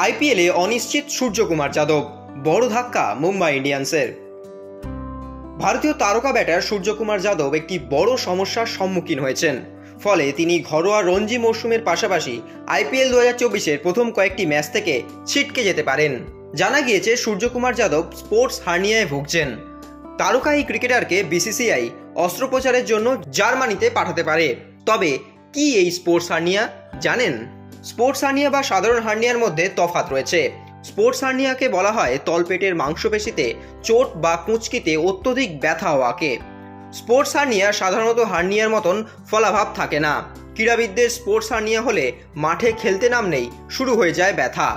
আইপিএলে অনিশ্চিত সূর্যকুমার যাদব, বড় ধাক্কা মুম্বাই ইন্ডিয়ান্সের। ভারতীয় তারকা ব্যাটার সূর্যকুমার যাদব একটি বড় সমস্যার সম্মুখীন হয়েছেন। ফলে তিনি ঘরোয়া রঞ্জি মৌসুমের পাশাপাশি আইপিএল 2024-এর প্রথম কয়েকটি ম্যাচ থেকে ছিটকে যেতে পারেন। জানা গিয়েছে সূর্যকুমার যাদব স্পোর্টস হার্নিয়ায় ভুগছেন। তারকা এই ক্রিকেটারকে বিসিসিআই অস্ত্রোপচারের জন্য জার্মানিতে পাঠাতে পারে। তবে কি এই স্পোর্টস হার্নিয়া জানেন? স্পোর্টস হার্নিয়া বা সাধারণ হার্নিয়ার মধ্যে তফাৎ রয়েছে। স্পোর্টস হার্নিয়াকে বলা হয় তলপেটের মাংসপেশিতে চোট বা কুঁচকিতে অত্যধিক ব্যথা হওয়াকে। স্পোর্টস হার্নিয়া সাধারণত হার্নিয়ার মতন ফলাভাব থাকে না। ক্রীড়াবিদদের স্পোর্টস হার্নিয়া হলে মাঠে খেলতে নামলেই শুরু হয়ে যায় ব্যথা।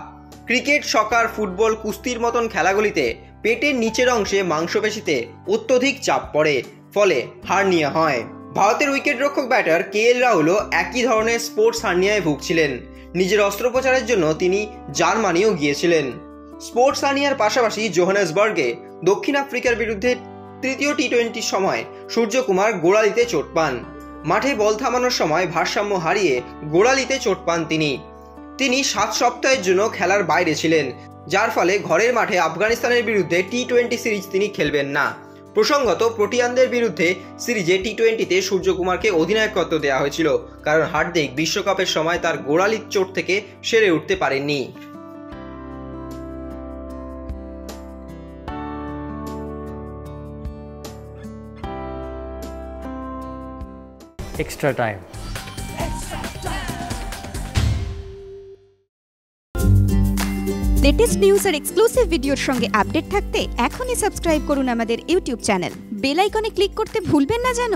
ক্রিকেট, সকার, ফুটবল, কুস্তির মতন খেলাগুলিতে পেটের নিচের অংশে মাংসপেশিতে অত্যধিক চাপ পড়ে, ফলে হার্নিয়া হয়। ভারতের উইকেটরক্ষক ব্যাটার কেএল রাহুলও একই ধরনের স্পোর্টস হার্নিয়ায় ভুগছিলেন। নিজের অস্ত্রোপচারের জন্য তিনি জার্মানিও গিয়েছিলেন। স্পোর্টস হার্নিয়ার পাশাপাশি জোহানেসবার্গে দক্ষিণ আফ্রিকার বিরুদ্ধে তৃতীয় টি-20 সময় সূর্যকুমার গোড়ালিতে চোট পান। মাঠে বল থামানোর সময় ভারসাম্য হারিয়ে গোড়ালিতে চোট পান তিনি। 7 সপ্তাহের জন্য খেলার বাইরে ছিলেন, যার ফলে ঘরের মাঠে আফগানিস্তানের বিরুদ্ধে টি-20 সিরিজ তিনি খেলবেন না। প্রসঙ্গত, প্রোটিয়ানদের বিরুদ্ধে সিরিজে টি-20-তে সূর্যকুমারকে অধিনায়কত্ব দেওয়া হয়েছিল, কারণ হার্দিক বিশ্বকাপের সময় তার গোড়ালির চোট থেকে সেরে উঠতে পারেননি। Extra time. লেটেস্ট নিউজ আর এক্সক্লুসিভ ভিডিওর সঙ্গে আপডেট থাকতে এখনই সাবস্ক্রাইব করুন আমাদের ইউটিউব চ্যানেল। বেল আইকনে ক্লিক করতে ভুলবেন না যেন।